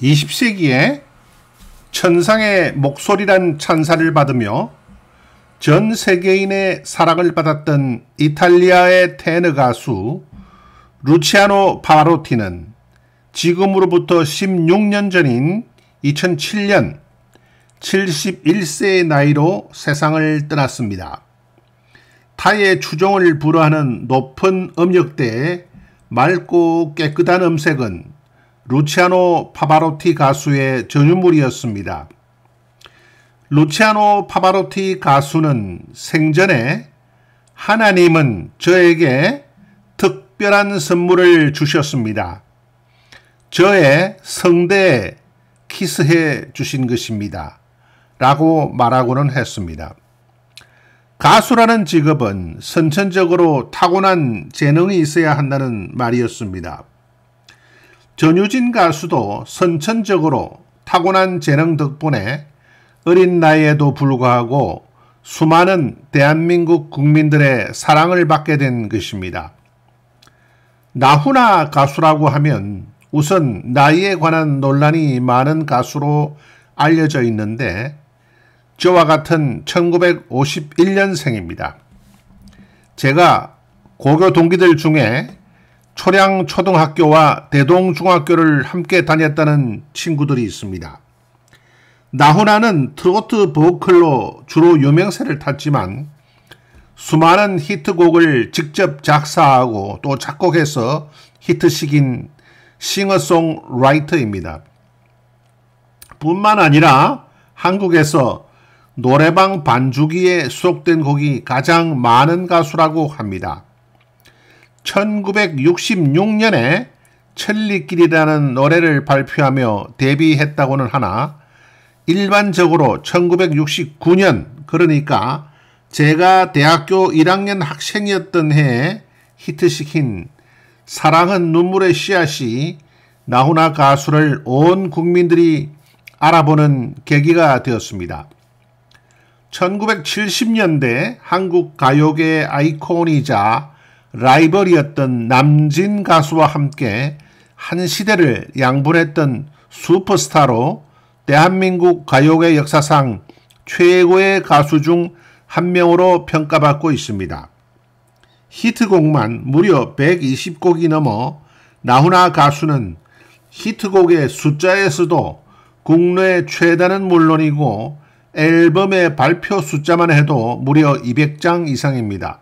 20세기에 천상의 목소리란 찬사를 받으며 전 세계인의 사랑을 받았던 이탈리아의 테너 가수 루치아노 파바로티는 지금으로부터 16년 전인 2007년 71세의 나이로 세상을 떠났습니다. 타의 추종을 불허하는 높은 음역대의 맑고 깨끗한 음색은 루치아노 파바로티 가수의 전유물이었습니다. 루치아노 파바로티 가수는 생전에 하나님은 저에게 특별한 선물을 주셨습니다. 저의 성대에 키스해 주신 것입니다. 라고 말하고는 했습니다. 가수라는 직업은 선천적으로 타고난 재능이 있어야 한다는 말이었습니다. 전유진 가수도 선천적으로 타고난 재능 덕분에 어린 나이에도 불구하고 수많은 대한민국 국민들의 사랑을 받게 된 것입니다. 나훈아 가수라고 하면 우선 나이에 관한 논란이 많은 가수로 알려져 있는데 저와 같은 1951년생입니다. 제가 고교 동기들 중에 초량초등학교와 대동중학교를 함께 다녔다는 친구들이 있습니다. 나훈아는 트로트 보컬로 주로 유명세를 탔지만 수많은 히트곡을 직접 작사하고 또 작곡해서 히트시킨 싱어송라이터입니다. 뿐만 아니라 한국에서 노래방 반주기에 수록된 곡이 가장 많은 가수라고 합니다. 1966년에 천리길이라는 노래를 발표하며 데뷔했다고는 하나 일반적으로 1969년 그러니까 제가 대학교 1학년 학생이었던 해에 히트시킨 사랑은 눈물의 씨앗이 나훈아 가수를 온 국민들이 알아보는 계기가 되었습니다. 1970년대 한국 가요계의 아이콘이자 라이벌이었던 남진 가수와 함께 한 시대를 양분했던 슈퍼스타로 대한민국 가요계 역사상 최고의 가수 중 한 명으로 평가받고 있습니다. 히트곡만 무려 120곡이 넘어 나훈아 가수는 히트곡의 숫자에서도 국내 최다는 물론이고 앨범의 발표 숫자만 해도 무려 200장 이상입니다.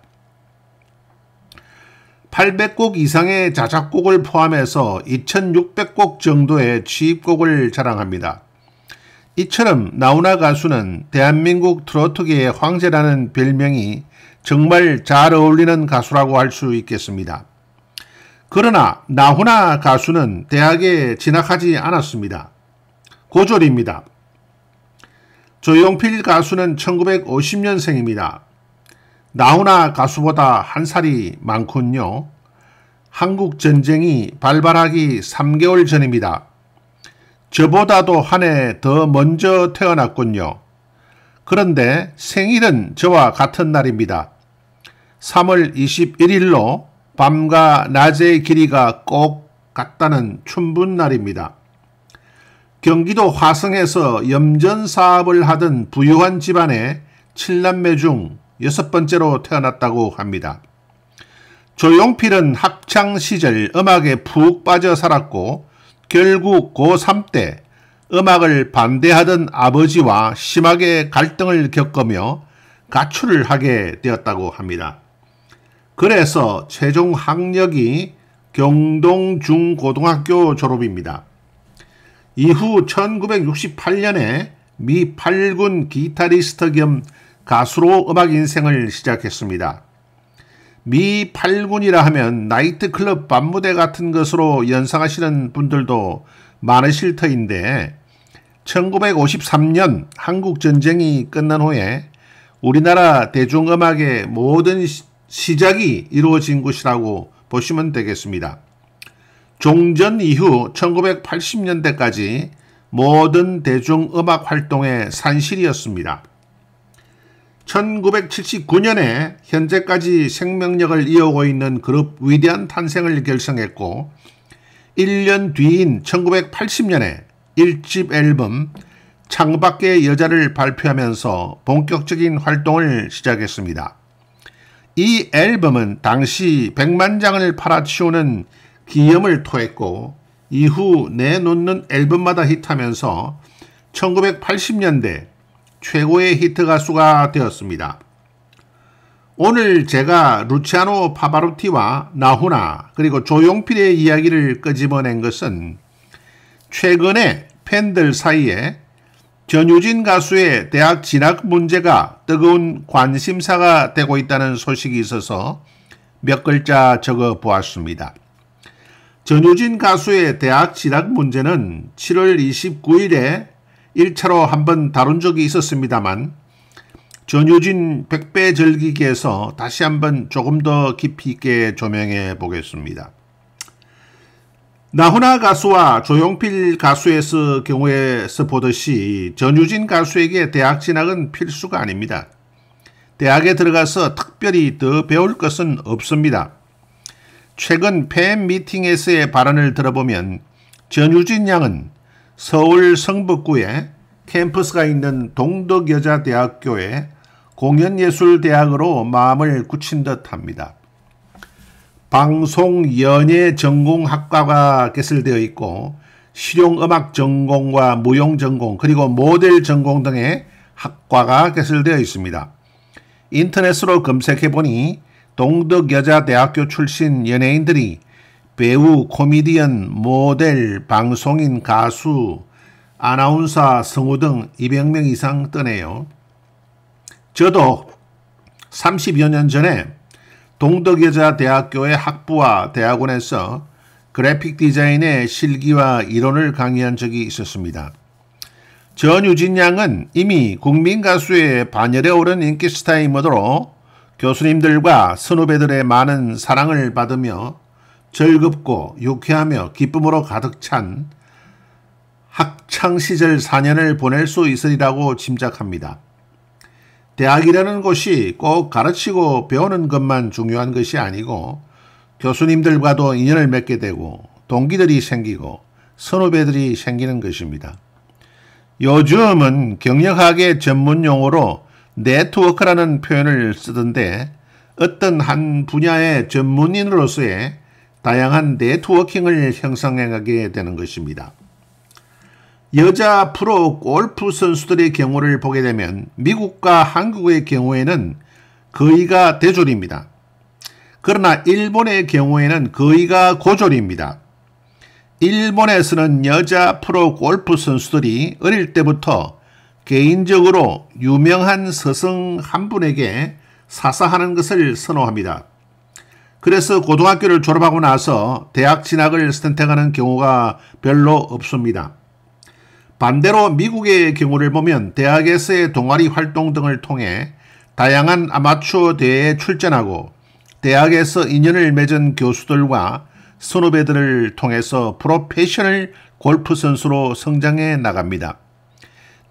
800곡 이상의 자작곡을 포함해서 2600곡 정도의 취입곡을 자랑합니다. 이처럼 나훈아 가수는 대한민국 트로트계의 황제라는 별명이 정말 잘 어울리는 가수라고 할 수 있겠습니다. 그러나 나훈아 가수는 대학에 진학하지 않았습니다. 고졸입니다. 조용필 가수는 1950년생입니다. 나훈아 가수보다 한 살이 많군요. 한국 전쟁이 발발하기 3개월 전입니다. 저보다도 한 해 더 먼저 태어났군요. 그런데 생일은 저와 같은 날입니다. 3월 21일로 밤과 낮의 길이가 꼭 같다는 춘분 날입니다. 경기도 화성에서 염전 사업을 하던 부유한 집안의 7남매 중 6번째로 태어났다고 합니다. 조용필은 학창시절 음악에 푹 빠져 살았고 결국 고3 때 음악을 반대하던 아버지와 심하게 갈등을 겪으며 가출을 하게 되었다고 합니다. 그래서 최종 학력이 경동중고등학교 졸업입니다. 이후 1968년에 미 8군 기타리스트 겸 가수로 음악 인생을 시작했습니다. 미 8군이라 하면 나이트클럽 밤무대 같은 것으로 연상하시는 분들도 많으실 터인데 1953년 한국전쟁이 끝난 후에 우리나라 대중음악의 모든 시작이 이루어진 곳이라고 보시면 되겠습니다. 종전 이후 1980년대까지 모든 대중음악 활동의 산실이었습니다. 1979년에 현재까지 생명력을 이어오고 있는 그룹 위대한 탄생을 결성했고 1년 뒤인 1980년에 1집 앨범 창밖의 여자를 발표하면서 본격적인 활동을 시작했습니다. 이 앨범은 당시 100만 장을 팔아치우는 기염을 토했고 이후 내놓는 앨범마다 히트하면서 1980년대 최고의 히트 가수가 되었습니다. 오늘 제가 루치아노 파바로티와 나훈아 그리고 조용필의 이야기를 끄집어낸 것은 최근에 팬들 사이에 전유진 가수의 대학 진학 문제가 뜨거운 관심사가 되고 있다는 소식이 있어서 몇 글자 적어 보았습니다. 전유진 가수의 대학 진학 문제는 7월 29일에 1차로 한번 다룬 적이 있었습니다만 전유진 백배절기기에서 다시 한번 조금 더 깊이 있게 조명해 보겠습니다. 나훈아 가수와 조용필 가수의 경우에서 보듯이 전유진 가수에게 대학 진학은 필수가 아닙니다. 대학에 들어가서 특별히 더 배울 것은 없습니다. 최근 팬 미팅에서의 발언을 들어보면 전유진 양은 서울 성북구에 캠퍼스가 있는 동덕여자대학교에 공연예술대학으로 마음을 굳힌 듯합니다. 방송연예 전공학과가 개설되어 있고 실용음악 전공과 무용 전공 그리고 모델 전공 등의 학과가 개설되어 있습니다. 인터넷으로 검색해보니 동덕여자대학교 출신 연예인들이 배우, 코미디언, 모델, 방송인, 가수, 아나운서, 성우 등 200명 이상 뜨네요. 저도 30여 년 전에 동덕여자대학교의 학부와 대학원에서 그래픽 디자인의 실기와 이론을 강의한 적이 있었습니다. 전유진 양은 이미 국민가수의 반열에 오른 인기스타이므로 교수님들과 선후배들의 많은 사랑을 받으며 즐겁고 유쾌하며 기쁨으로 가득 찬 학창시절 4년을 보낼 수 있으리라고 짐작합니다. 대학이라는 곳이 꼭 가르치고 배우는 것만 중요한 것이 아니고 교수님들과도 인연을 맺게 되고 동기들이 생기고 선후배들이 생기는 것입니다. 요즘은 경영학의 전문 용어로 네트워크라는 표현을 쓰던데 어떤 한 분야의 전문인으로서의 다양한 네트워킹을 형성해가게 되는 것입니다. 여자 프로 골프 선수들의 경우를 보게 되면 미국과 한국의 경우에는 거의가 대졸입니다. 그러나 일본의 경우에는 거의가 고졸입니다. 일본에서는 여자 프로 골프 선수들이 어릴 때부터 개인적으로 유명한 서성 한 분에게 사사하는 것을 선호합니다. 그래서 고등학교를 졸업하고 나서 대학 진학을 선택하는 경우가 별로 없습니다. 반대로 미국의 경우를 보면 대학에서의 동아리 활동 등을 통해 다양한 아마추어 대회에 출전하고 대학에서 인연을 맺은 교수들과 선후배들을 통해서 프로페셔널 골프 선수로 성장해 나갑니다.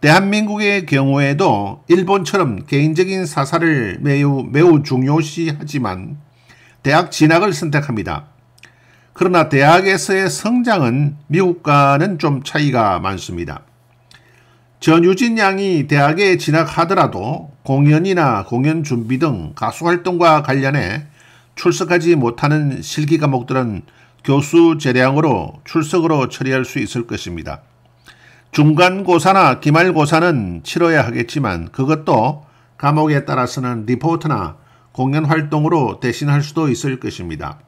대한민국의 경우에도 일본처럼 개인적인 사사를 매우 중요시하지만 대학 진학을 선택합니다. 그러나 대학에서의 성장은 미국과는 좀 차이가 많습니다. 전유진 양이 대학에 진학하더라도 공연이나 공연 준비 등 가수 활동과 관련해 출석하지 못하는 실기 과목들은 교수 재량으로 출석으로 처리할 수 있을 것입니다. 중간고사나 기말고사는 치러야 하겠지만 그것도 과목에 따라서는 리포트나 공연 활동으로 대신할 수도 있을 것입니다.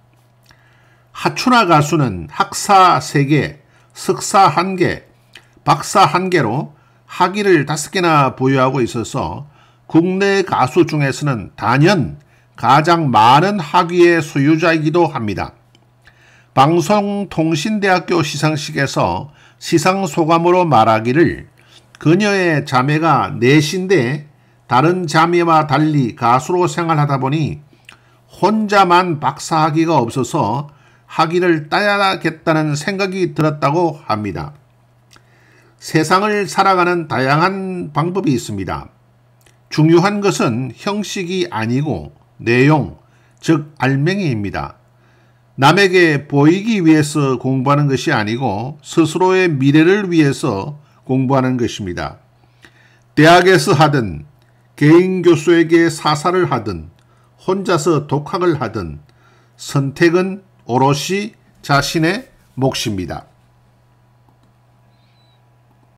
하춘아 가수는 학사 3개, 석사 1개, 박사 1개로 학위를 5개나 보유하고 있어서 국내 가수 중에서는 단연 가장 많은 학위의 소유자이기도 합니다. 방송통신대학교 시상식에서 시상소감으로 말하기를 그녀의 자매가 넷인데 다른 자매와 달리 가수로 생활하다 보니 혼자만 박사학위가 없어서 학위를 따야겠다는 생각이 들었다고 합니다. 세상을 살아가는 다양한 방법이 있습니다. 중요한 것은 형식이 아니고 내용, 즉 알맹이입니다. 남에게 보이기 위해서 공부하는 것이 아니고 스스로의 미래를 위해서 공부하는 것입니다. 대학에서 하든 개인 교수에게 사사를 하든 혼자서 독학을 하든 선택은 오롯이 자신의 몫입니다.